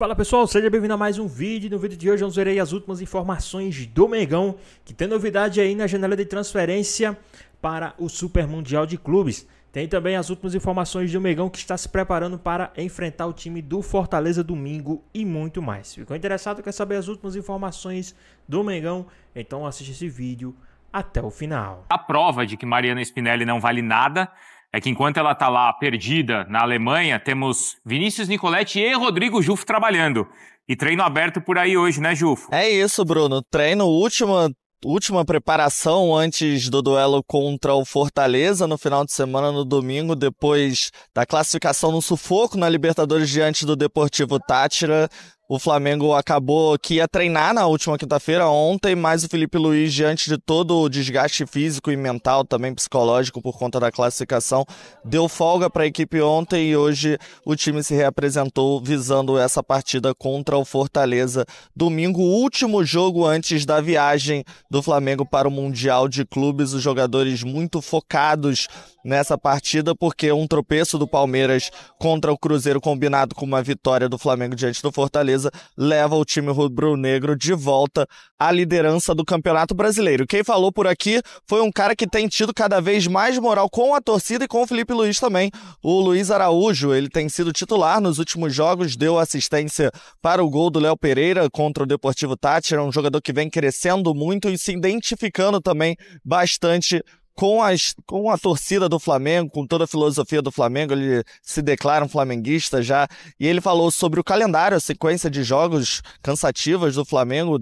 Fala pessoal, seja bem-vindo a mais um vídeo. No vídeo de hoje vamos ver aí as últimas informações do Mengão, que tem novidade aí na janela de transferência para o Super Mundial de Clubes. Tem também as últimas informações do Mengão, que está se preparando para enfrentar o time do Fortaleza domingo e muito mais. Ficou interessado, quer saber as últimas informações do Mengão? Então assiste esse vídeo até o final. A prova de que Mariana Spinelli não vale nada é que enquanto ela tá lá perdida na Alemanha, temos Vinícius Nicoletti e Rodrigo Jufo trabalhando. E treino aberto por aí hoje, né, Jufo? É isso, Bruno. Treino, última preparação antes do duelo contra o Fortaleza no final de semana, no domingo, depois da classificação no sufoco na Libertadores diante do Deportivo Táchira. O Flamengo acabou que ia treinar na última quinta-feira, ontem, mas o Felipe Luiz, diante de todo o desgaste físico e mental, também psicológico por conta da classificação, deu folga para a equipe ontem e hoje o time se reapresentou visando essa partida contra o Fortaleza. Domingo, último jogo antes da viagem do Flamengo para o Mundial de Clubes, os jogadores muito focados nessa partida, porque um tropeço do Palmeiras contra o Cruzeiro combinado com uma vitória do Flamengo diante do Fortaleza leva o time rubro-negro de volta à liderança do Campeonato Brasileiro. Quem falou por aqui foi um cara que tem tido cada vez mais moral com a torcida e com o Felipe Luiz também. O Luiz Araújo, ele tem sido titular nos últimos jogos, deu assistência para o gol do Léo Pereira contra o Deportivo Táchira, um jogador que vem crescendo muito e se identificando também bastante com a torcida do Flamengo, com toda a filosofia do Flamengo. Ele se declara um flamenguista já, e ele falou sobre o calendário, a sequência de jogos cansativas do Flamengo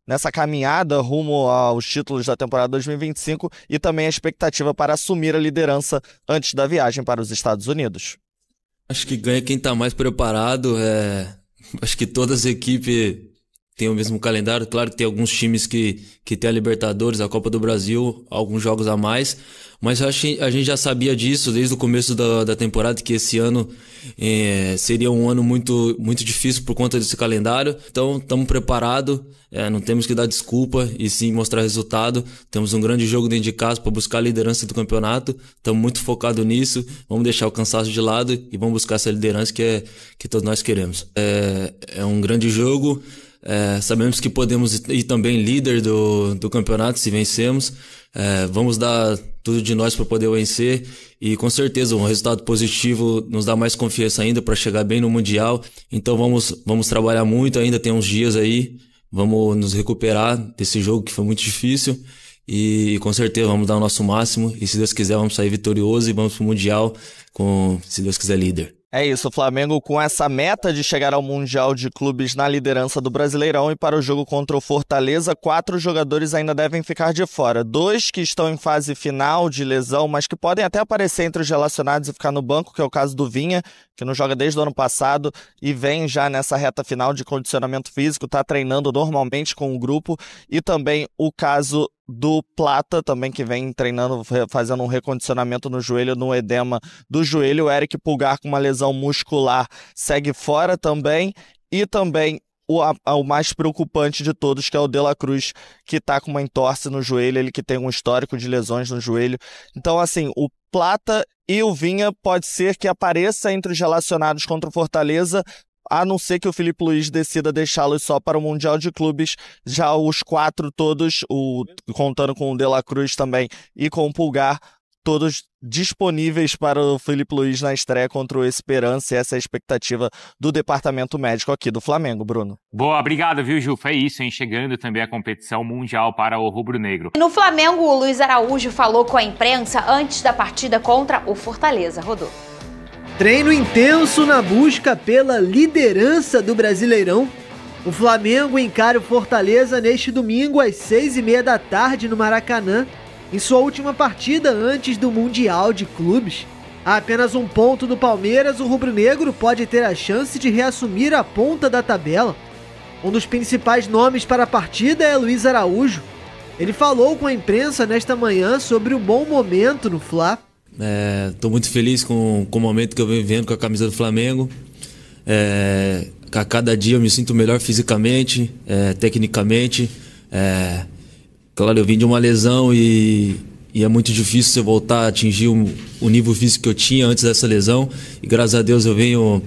nessa caminhada rumo aos títulos da temporada 2025 e também a expectativa para assumir a liderança antes da viagem para os Estados Unidos. Acho que ganha quem está mais preparado. Acho que todas as equipes tem o mesmo calendário. Claro que tem alguns times que tem a Libertadores, a Copa do Brasil, alguns jogos a mais, mas a gente já sabia disso desde o começo da temporada, que esse ano seria um ano muito, muito difícil por conta desse calendário. Então estamos preparados, não temos que dar desculpa e sim mostrar resultado. Temos um grande jogo dentro de casa para buscar a liderança do campeonato, estamos muito focados nisso. Vamos deixar o cansaço de lado e vamos buscar essa liderança que todos nós queremos. É um grande jogo. Sabemos que podemos ir também líder do campeonato se vencermos. Vamos dar tudo de nós para poder vencer e com certeza um resultado positivo nos dá mais confiança ainda para chegar bem no Mundial. Então vamos trabalhar muito, ainda tem uns dias aí, vamos nos recuperar desse jogo que foi muito difícil e com certeza vamos dar o nosso máximo e se Deus quiser vamos sair vitorioso e vamos pro Mundial se Deus quiser, líder. É isso, o Flamengo com essa meta de chegar ao Mundial de Clubes na liderança do Brasileirão, e para o jogo contra o Fortaleza, 4 jogadores ainda devem ficar de fora. 2 que estão em fase final de lesão, mas que podem até aparecer entre os relacionados e ficar no banco, que é o caso do Vinha, que não joga desde o ano passado e vem já nessa reta final de condicionamento físico, está treinando normalmente com o grupo, e também o caso do Plata, também que vem treinando, fazendo um recondicionamento no joelho, no edema do joelho. O Eric Pulgar com uma lesão muscular segue fora também, e também o mais preocupante de todos, que é o De La Cruz, que está com uma entorse no joelho, ele que tem um histórico de lesões no joelho. Então, assim, o Plata e o Vinha pode ser que apareça entre os relacionados contra o Fortaleza, a não ser que o Felipe Luiz decida deixá-los só para o Mundial de Clubes. Já os 4 todos, contando com o De La Cruz também e com o Pulgar, todos disponíveis para o Felipe Luiz na estreia contra o Esperança, e essa é a expectativa do departamento médico aqui do Flamengo, Bruno. Boa, obrigado, viu, Jufo? É isso, hein? Chegando também a competição mundial para o rubro-negro. No Flamengo, o Luiz Araújo falou com a imprensa antes da partida contra o Fortaleza. Rodou. Treino intenso na busca pela liderança do Brasileirão. O Flamengo encara o Fortaleza neste domingo às 6h30 da tarde no Maracanã, em sua última partida antes do Mundial de Clubes. A apenas um ponto do Palmeiras, o rubro-negro pode ter a chance de reassumir a ponta da tabela. Um dos principais nomes para a partida é Luiz Araújo. Ele falou com a imprensa nesta manhã sobre o bom momento no Fla. Estou muito feliz com o momento que eu venho vivendo com a camisa do Flamengo. A cada dia eu me sinto melhor fisicamente, tecnicamente. Claro, eu vim de uma lesão e é muito difícil você voltar a atingir o nível físico que eu tinha antes dessa lesão. E graças a Deus eu venho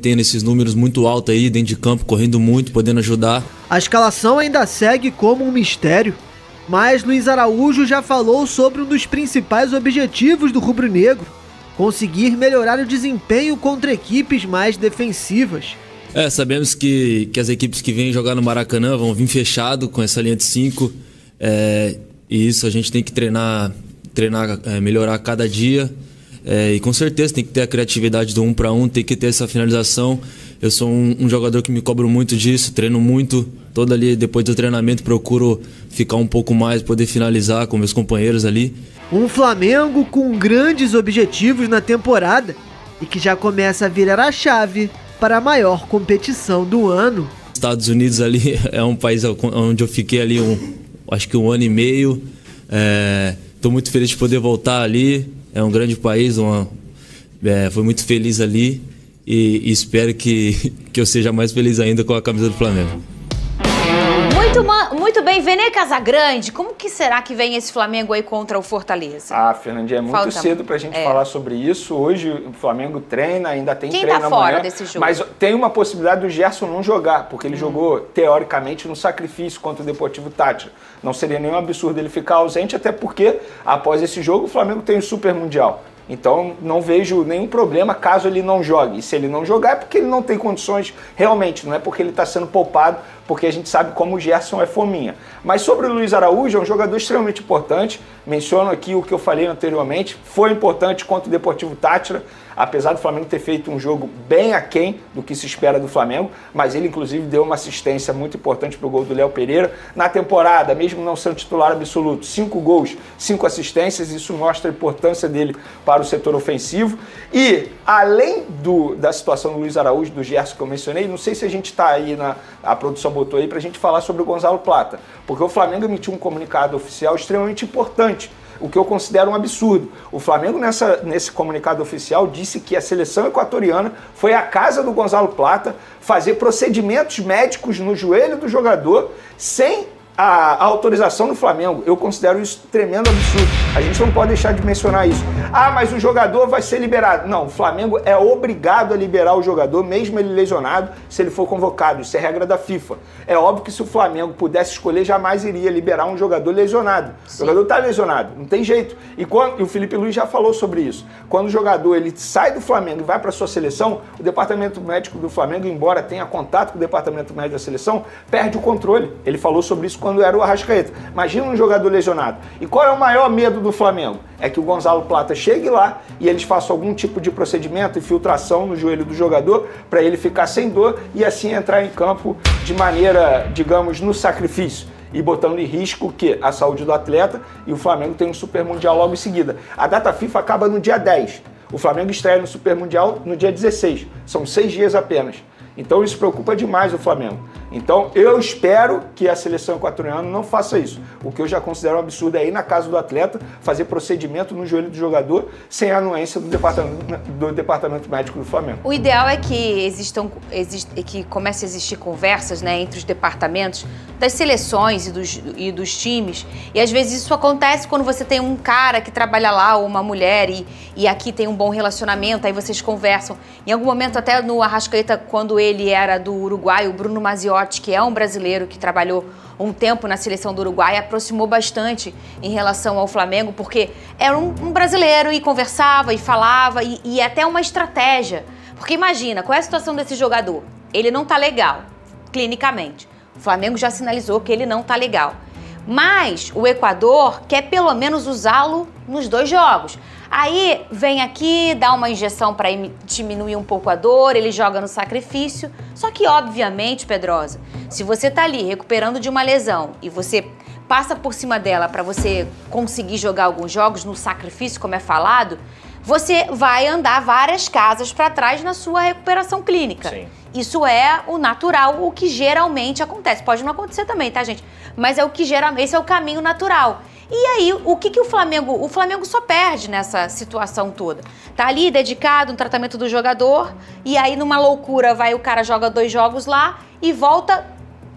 tendo esses números muito altos aí dentro de campo, correndo muito, podendo ajudar. A escalação ainda segue como um mistério, mas Luiz Araújo já falou sobre um dos principais objetivos do rubro-negro: conseguir melhorar o desempenho contra equipes mais defensivas. Sabemos que as equipes que vêm jogar no Maracanã vão vir fechado com essa linha de 5, e isso a gente tem que treinar, melhorar a cada dia, e com certeza tem que ter a criatividade do 1 para 1, tem que ter essa finalização. Eu sou um jogador que me cobro muito disso, treino muito, todo ali depois do treinamento procuro ficar um pouco mais, poder finalizar com meus companheiros ali. Um Flamengo com grandes objetivos na temporada e que já começa a virar a chave para a maior competição do ano. Estados Unidos ali é um país onde eu fiquei ali acho que 1 ano e meio. Estou muito feliz de poder voltar ali. É um grande país, fui muito feliz ali e espero que eu seja mais feliz ainda com a camisa do Flamengo. Muito bem, Vene Casagrande, como que será que vem esse Flamengo aí contra o Fortaleza? Fernandinha, é muito cedo pra gente falar sobre isso. Hoje o Flamengo treina, ainda tem treino amanhã. Quem tá fora desse jogo? Mas tem uma possibilidade do Gerson não jogar, porque ele jogou, teoricamente, no sacrifício contra o Deportivo Táchira. Não seria nenhum absurdo ele ficar ausente, até porque, após esse jogo, o Flamengo tem o Super Mundial. Então, não vejo nenhum problema caso ele não jogue. E se ele não jogar é porque ele não tem condições realmente, não é porque ele está sendo poupado, porque a gente sabe como o Gerson é fominha. Mas sobre o Luiz Araújo, é um jogador extremamente importante. Menciono aqui o que eu falei anteriormente. Foi importante contra o Deportivo Táchira, apesar do Flamengo ter feito um jogo bem aquém do que se espera do Flamengo, mas ele inclusive deu uma assistência muito importante para o gol do Léo Pereira. Na temporada, mesmo não sendo titular absoluto, 5 gols, 5 assistências, isso mostra a importância dele para o setor ofensivo. E além da situação do Luiz Araújo, do Gerson que eu mencionei, não sei se a gente está aí, a produção botou aí para a gente falar sobre o Gonzalo Plata, porque o Flamengo emitiu um comunicado oficial extremamente importante, o que eu considero um absurdo. O Flamengo, nesse comunicado oficial, disse que a seleção equatoriana foi à casa do Gonzalo Plata fazer procedimentos médicos no joelho do jogador sem a autorização do Flamengo. Eu considero isso tremendo absurdo. A gente não pode deixar de mencionar isso. Mas o jogador vai ser liberado. Não, o Flamengo é obrigado a liberar o jogador, mesmo ele lesionado, se ele for convocado. Isso é regra da FIFA. É óbvio que se o Flamengo pudesse escolher, jamais iria liberar um jogador lesionado. Sim. O jogador está lesionado, não tem jeito. E o Felipe Luiz já falou sobre isso. Quando o jogador ele sai do Flamengo e vai para a sua seleção, o departamento médico do Flamengo, embora tenha contato com o departamento médico da seleção, perde o controle. Ele falou sobre isso quando era o Arrascaeta. Imagina um jogador lesionado. E qual é o maior medo do Flamengo? É que o Gonzalo Plata chegue lá e eles façam algum tipo de procedimento, infiltração no joelho do jogador, para ele ficar sem dor e assim entrar em campo de maneira, digamos, no sacrifício, e botando em risco a saúde do atleta, e o Flamengo tem um Super Mundial logo em seguida. A data FIFA acaba no dia 10. O Flamengo estreia no Super Mundial no dia 16. São 6 dias apenas. Então isso preocupa demais o Flamengo. Então eu espero que a seleção equatoriana não faça isso. O que eu já considero um absurdo é ir na casa do atleta, fazer procedimento no joelho do jogador sem a anuência do departamento médico do Flamengo. O ideal é que que comece a existir conversas, né, entre os departamentos das seleções e dos times. E às vezes isso acontece quando você tem um cara que trabalha lá, ou uma mulher, e aqui tem um bom relacionamento, aí vocês conversam. Em algum momento, até no Arrascaeta, quando ele era do Uruguai, o Bruno Maziotti, que é um brasileiro que trabalhou um tempo na seleção do Uruguai, aproximou bastante em relação ao Flamengo, porque era um brasileiro e conversava e falava, e até uma estratégia. Porque imagina, qual é a situação desse jogador? Ele não tá legal, clinicamente. O Flamengo já sinalizou que ele não tá legal. Mas o Equador quer pelo menos usá-lo nos 2 jogos. Aí vem aqui, dá uma injeção para diminuir um pouco a dor, ele joga no sacrifício. Só que, obviamente, Pedrosa, se você tá ali recuperando de uma lesão e você passa por cima dela para você conseguir jogar alguns jogos no sacrifício, como é falado, você vai andar várias casas para trás na sua recuperação clínica. Sim. Isso é o natural, o que geralmente acontece. Pode não acontecer também, tá, gente? Mas é o que geralmente, esse é o caminho natural. E aí, o que o Flamengo... O Flamengo só perde nessa situação toda. Tá ali dedicado no tratamento do jogador, e aí numa loucura o cara joga 2 jogos lá e volta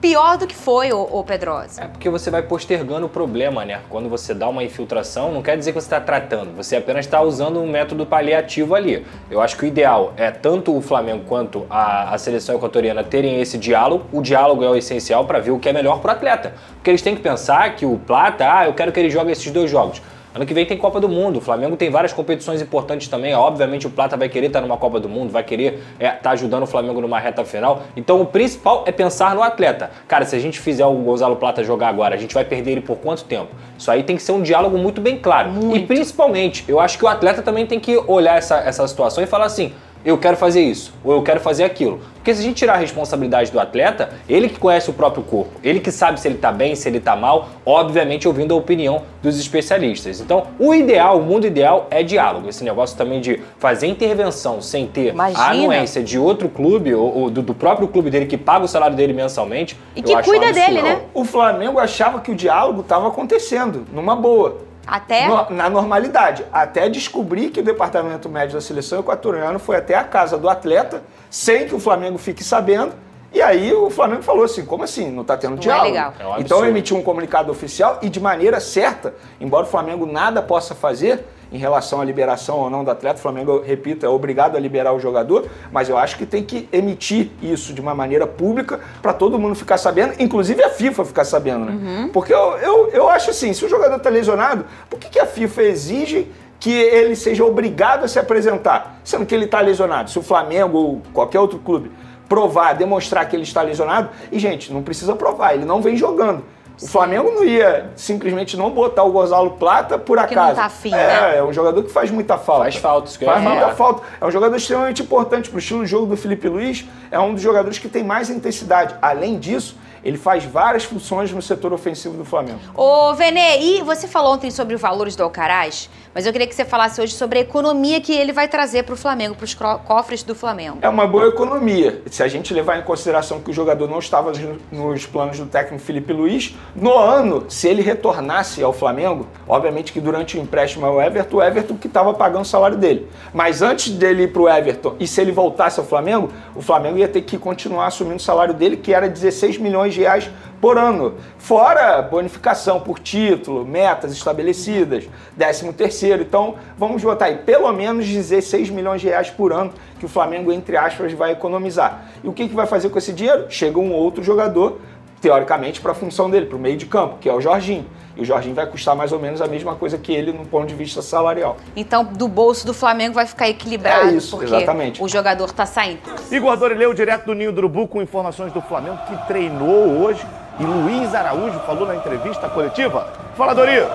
pior do que foi, ô Pedrosa. É porque você vai postergando o problema, né? Quando você dá uma infiltração, não quer dizer que você está tratando, você apenas está usando um método paliativo ali. Eu acho que o ideal é tanto o Flamengo quanto a seleção equatoriana terem esse diálogo. O diálogo é o essencial para ver o que é melhor para o atleta. Porque eles têm que pensar que o Plata, eu quero que ele jogue esses 2 jogos. Ano que vem tem Copa do Mundo, o Flamengo tem várias competições importantes também, obviamente o Plata vai querer estar numa Copa do Mundo, vai querer estar ajudando o Flamengo numa reta final, então o principal é pensar no atleta. Cara, se a gente fizer o Gonzalo Plata jogar agora, a gente vai perder ele por quanto tempo? Isso aí tem que ser um diálogo muito bem claro. E principalmente, eu acho que o atleta também tem que olhar essa situação e falar assim, eu quero fazer isso, ou eu quero fazer aquilo. Porque se a gente tirar a responsabilidade do atleta, ele que conhece o próprio corpo, ele que sabe se ele tá bem, se ele tá mal, obviamente ouvindo a opinião dos especialistas. Então, o ideal, o mundo ideal é diálogo. Esse negócio também de fazer intervenção sem ter a anuência de outro clube, ou do próprio clube dele que paga o salário dele mensalmente, e que cuida dele, né? O Flamengo achava que o diálogo estava acontecendo, numa boa. Até? Na normalidade. Até descobrir que o departamento médico da seleção equatoriana foi até a casa do atleta, sem que o Flamengo fique sabendo. E aí o Flamengo falou assim, como assim? Não está tendo diálogo? É legal. Então emitiu um comunicado oficial e de maneira certa, embora o Flamengo nada possa fazer em relação à liberação ou não do atleta, o Flamengo, eu repito, é obrigado a liberar o jogador, mas eu acho que tem que emitir isso de uma maneira pública para todo mundo ficar sabendo, inclusive a FIFA ficar sabendo, né? Porque eu acho assim, se o jogador está lesionado, por que a FIFA exige que ele seja obrigado a se apresentar, sendo que ele está lesionado? Se o Flamengo ou qualquer outro clube provar, demonstrar que ele está lesionado, e gente, não precisa provar, ele não vem jogando. O Flamengo não ia simplesmente não botar o Gonzalo Plata por acaso. Porque não tá afim, né? É um jogador que faz muita falta. Faz falta, isso que faz muita falta. É um jogador extremamente importante para o estilo de jogo do Felipe Luiz. É um dos jogadores que tem mais intensidade. Além disso, ele faz várias funções no setor ofensivo do Flamengo. Ô, Vene, e você falou ontem sobre os valores do Alcaraz, mas eu queria que você falasse hoje sobre a economia que ele vai trazer para o Flamengo, para os cofres do Flamengo. É uma boa economia. Se a gente levar em consideração que o jogador não estava nos planos do técnico Felipe Luiz, no ano, se ele retornasse ao Flamengo, obviamente que durante o empréstimo ao Everton, o Everton que estava pagando o salário dele. Mas antes dele ir para o Everton, e se ele voltasse ao Flamengo, o Flamengo ia ter que continuar assumindo o salário dele, que era 16 milhões de reais por ano, fora bonificação por título, metas estabelecidas, 13º, então vamos botar aí pelo menos 16 milhões de reais por ano que o Flamengo, entre aspas, vai economizar. E o que vai fazer com esse dinheiro? Chega um outro jogador, teoricamente, para a função dele, para o meio de campo, que é o Jorginho. E o Jorginho vai custar mais ou menos a mesma coisa que ele no ponto de vista salarial. Então, do bolso do Flamengo vai ficar equilibrado, é isso, porque exatamente. O jogador está saindo. Igor Dorileu, direto do Ninho do Urubu, com informações do Flamengo, que treinou hoje. E Luiz Araújo falou na entrevista coletiva. Fala, Dorinho!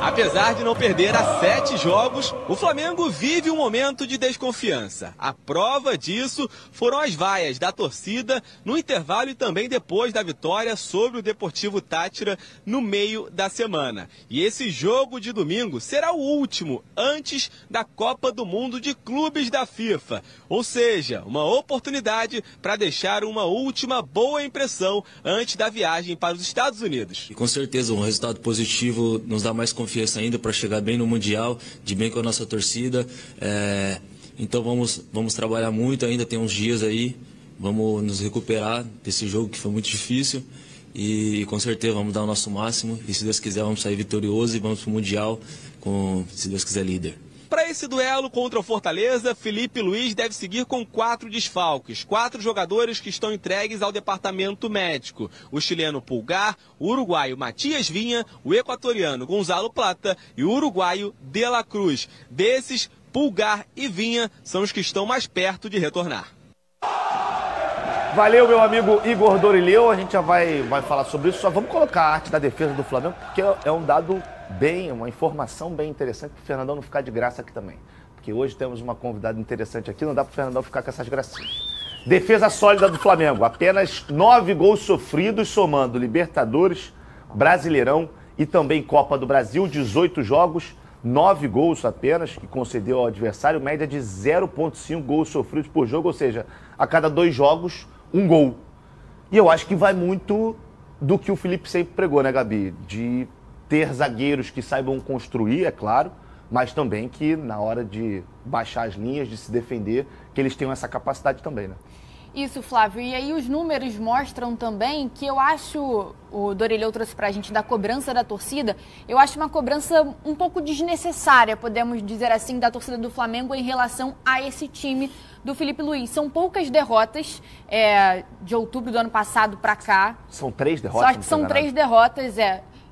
Apesar de não perder há 7 jogos, o Flamengo vive um momento de desconfiança. A prova disso foram as vaias da torcida no intervalo e também depois da vitória sobre o Deportivo Táchira no meio da semana. E esse jogo de domingo será o último antes da Copa do Mundo de Clubes da FIFA. Ou seja, uma oportunidade para deixar uma última boa impressão antes da viagem para os Estados Unidos. E com certeza um resultado positivo nos dá mais confiança ainda para chegar bem no Mundial, de bem com a nossa torcida. Então vamos trabalhar muito, ainda tem uns dias aí, vamos nos recuperar desse jogo que foi muito difícil e com certeza vamos dar o nosso máximo e se Deus quiser vamos sair vitorioso e vamos para o Mundial com, se Deus quiser, líder. Para esse duelo contra o Fortaleza, Felipe Luiz deve seguir com 4 desfalques. 4 jogadores que estão entregues ao departamento médico. O chileno Pulgar, o uruguaio Matias Vinha, o equatoriano Gonzalo Plata e o uruguaio De La Cruz. Desses, Pulgar e Vinha são os que estão mais perto de retornar. Valeu, meu amigo Igor Dorileu. A gente já vai falar sobre isso. Só vamos colocar a arte da defesa do Flamengo, porque é um dado uma informação bem interessante para o Fernandão não ficar de graça aqui também. Porque hoje temos uma convidada interessante aqui, não dá para o Fernandão ficar com essas gracinhas. Defesa sólida do Flamengo, apenas 9 gols sofridos, somando Libertadores, Brasileirão e também Copa do Brasil, 18 jogos, 9 gols apenas, que concedeu ao adversário, média de 0,5 gols sofridos por jogo, ou seja, a cada 2 jogos, 1 gol. E eu acho que vai muito do que o Felipe sempre pregou, né, Gabi? De ter zagueiros que saibam construir, é claro, mas também que na hora de baixar as linhas, de se defender, que eles tenham essa capacidade também, né? Isso, Flávio. E aí os números mostram também que eu acho, o Dorilhão trouxe pra gente da cobrança da torcida, eu acho uma cobrança um pouco desnecessária, podemos dizer assim, da torcida do Flamengo em relação a esse time do Felipe Luiz. São poucas derrotas de outubro do ano passado pra cá. São 3 derrotas? Só que são 3 derrotas,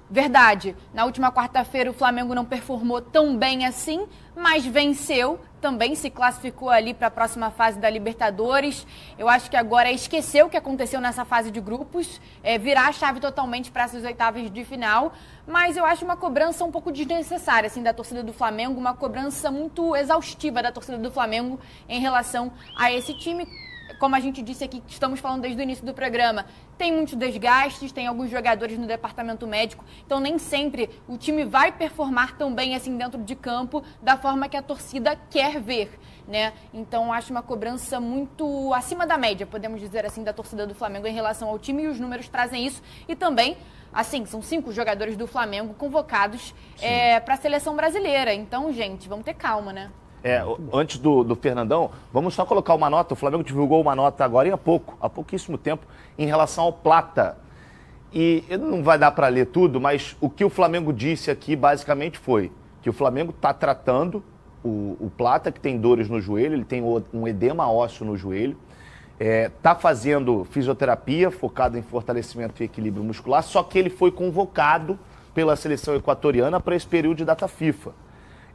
Verdade. Na última quarta-feira o Flamengo não performou tão bem assim, mas venceu. Também se classificou ali para a próxima fase da Libertadores. Eu acho que agora é esquecer o que aconteceu nessa fase de grupos, virar a chave totalmente para essas oitavas de final. Mas eu acho uma cobrança um pouco desnecessária assim, da torcida do Flamengo, uma cobrança muito exaustiva da torcida do Flamengo em relação a esse time. Como a gente disse aqui, estamos falando desde o início do programa, tem muitos desgastes, tem alguns jogadores no departamento médico, então nem sempre o time vai performar tão bem assim dentro de campo da forma que a torcida quer ver, né? Então acho uma cobrança muito acima da média, podemos dizer assim, da torcida do Flamengo em relação ao time, e os números trazem isso. E também, assim, são 5 jogadores do Flamengo convocados para a seleção brasileira. Então, gente, vamos ter calma, né? Antes do Fernandão, vamos só colocar uma nota. O Flamengo divulgou uma nota agora há pouquíssimo tempo, em relação ao Plata. E não vai dar para ler tudo, mas o que o Flamengo disse aqui basicamente foi que o Flamengo está tratando o Plata, que tem dores no joelho, ele tem um edema ósseo no joelho, está fazendo fisioterapia focada em fortalecimento e equilíbrio muscular, só que ele foi convocado pela seleção equatoriana para esse período de data FIFA.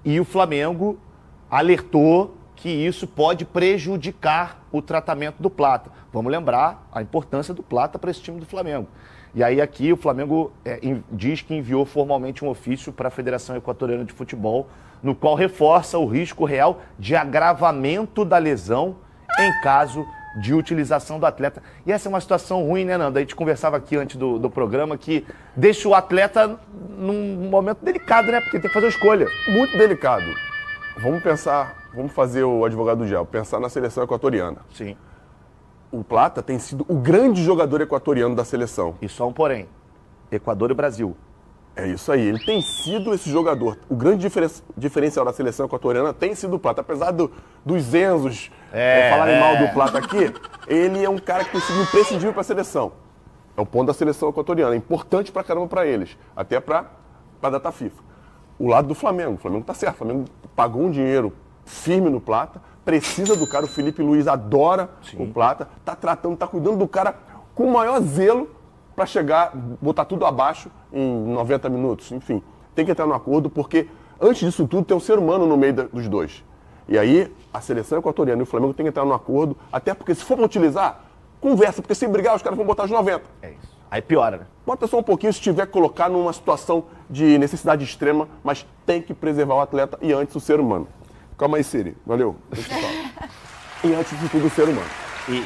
E o Flamengo alertou que isso pode prejudicar o tratamento do Plata. Vamos lembrar a importância do Plata para esse time do Flamengo. E aí aqui o Flamengo diz que enviou formalmente um ofício para a Federação Equatoriana de Futebol, no qual reforça o risco real de agravamento da lesão em caso de utilização do atleta. E essa é uma situação ruim, né, Nando? A gente conversava aqui antes do programa que deixa o atleta num momento delicado, né? Porque tem que fazer uma escolha. Muito delicado. Vamos pensar, vamos fazer o advogado do diabo, pensar na seleção equatoriana. Sim. O Plata tem sido o grande jogador equatoriano da seleção. E só um porém, Equador e Brasil. É isso aí, ele tem sido esse jogador. O grande diferencial da seleção equatoriana tem sido o Plata. Apesar dos Enzos falarem mal do Plata aqui, ele é um cara que tem sido imprescindível para a seleção. É o ponto da seleção equatoriana, é importante pra caramba para eles, até para a data FIFA. O lado do Flamengo, o Flamengo tá certo, o Flamengo pagou um dinheiro firme no Plata, precisa do cara, o Felipe Luiz adora o Plata, tá tratando, tá cuidando do cara com o maior zelo para chegar, botar tudo abaixo em 90 minutos, enfim. Tem que entrar no acordo, porque antes disso tudo tem um ser humano no meio dos dois. E aí a seleção equatoriana e o Flamengo tem que entrar no acordo, até porque se for para utilizar, conversa, porque se brigar os caras vão botar os 90. É isso. Aí piora, né? Bota só um pouquinho se tiver que colocar numa situação de necessidade extrema, mas tem que preservar o atleta e antes o ser humano. Calma aí, Siri. Valeu. E antes de tudo o ser humano.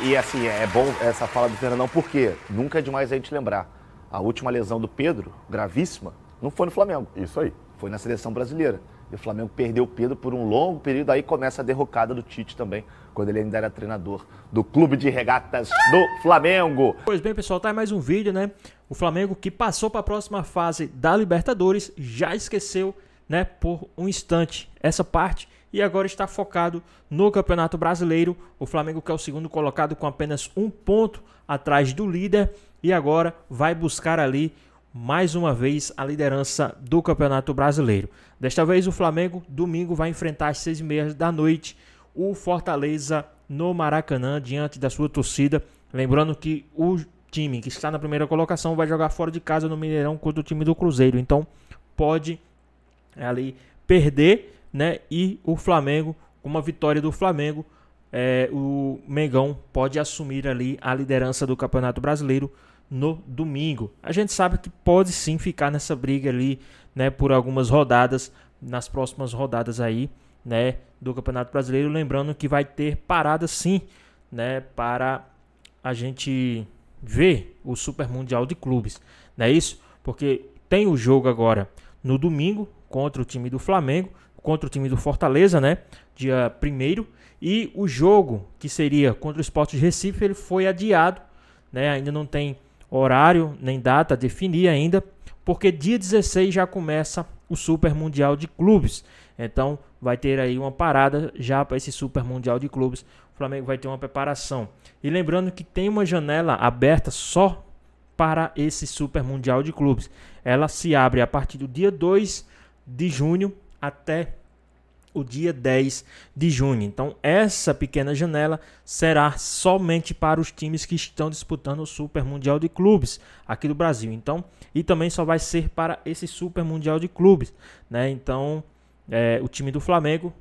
E assim, é bom essa fala do Fernandão, porque nunca é demais a gente lembrar. A última lesão do Pedro, gravíssima, não foi no Flamengo. Isso aí. Foi na seleção brasileira. E o Flamengo perdeu o Pedro por um longo período, aí começa a derrocada do Tite também, quando ele ainda era treinador do Clube de Regatas do Flamengo. Pois bem, pessoal, tá aí mais um vídeo, né? O Flamengo, que passou para a próxima fase da Libertadores, já esqueceu, né, por um instante essa parte e agora está focado no Campeonato Brasileiro. O Flamengo, que é o segundo colocado com apenas 1 ponto atrás do líder, e agora vai buscar ali mais uma vez a liderança do Campeonato Brasileiro. Desta vez o Flamengo, domingo, vai enfrentar às 6h30 da noite o Fortaleza no Maracanã, diante da sua torcida. Lembrando que o time que está na primeira colocação vai jogar fora de casa no Mineirão contra o time do Cruzeiro. Então pode ali perder, né? E o Flamengo, com uma vitória do Flamengo, o Mengão pode assumir ali a liderança do Campeonato Brasileiro no domingo. A gente sabe que pode sim ficar nessa briga ali, né, por algumas rodadas, nas próximas rodadas aí, né, do Campeonato Brasileiro. Lembrando que vai ter parada sim, né, para a gente ver o Super Mundial de Clubes, não é isso? Porque tem o jogo agora no domingo contra o time do Flamengo, contra o time do Fortaleza, né, dia 1º, e o jogo que seria contra o Sport de Recife, ele foi adiado, né, ainda não tem horário nem data a definir ainda, porque dia 16 já começa o Super Mundial de Clubes. Então vai ter aí uma parada já para esse Super Mundial de Clubes. o Flamengo vai ter uma preparação. E lembrando que tem uma janela aberta só para esse Super Mundial de Clubes. Ela se abre a partir do dia 2 de junho até o dia 10 de junho. Então, essa pequena janela será somente para os times que estão disputando o Super Mundial de Clubes aqui do Brasil. Então, e também só vai ser para esse Super Mundial de Clubes, né? Então, o time do Flamengo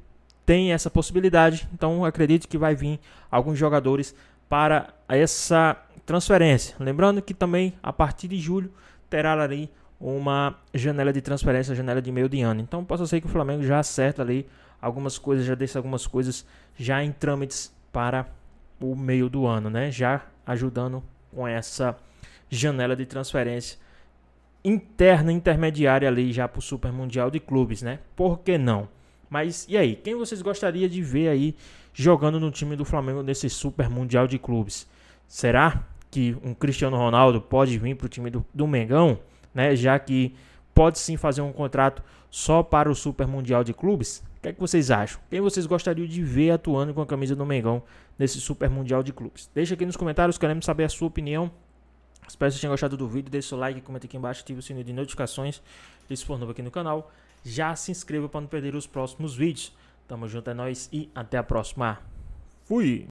tem essa possibilidade. Então, acredito que vai vir alguns jogadores para essa transferência. Lembrando que também, a partir de julho, terá ali uma janela de transferência, janela de meio de ano. Então, possa ser que o Flamengo já acerta ali algumas coisas, já deixa algumas coisas já em trâmites para o meio do ano, né? Já ajudando com essa janela de transferência interna, intermediária ali já para o Super Mundial de Clubes, né? Por que não? Mas e aí? Quem vocês gostariam de ver aí jogando no time do Flamengo nesse Super Mundial de Clubes? Será que um Cristiano Ronaldo pode vir para o time do Mengão, né? Já que pode sim fazer um contrato só para o Super Mundial de Clubes? O que é que vocês acham? Quem vocês gostariam de ver atuando com a camisa do Mengão nesse Super Mundial de Clubes? Deixa aqui nos comentários, queremos saber a sua opinião. Espero que vocês tenham gostado do vídeo. Deixe seu like, comenta aqui embaixo, ative o sininho de notificações. E se for novo aqui no canal, já se inscreva para não perder os próximos vídeos. Tamo junto, é nóis e até a próxima. Fui!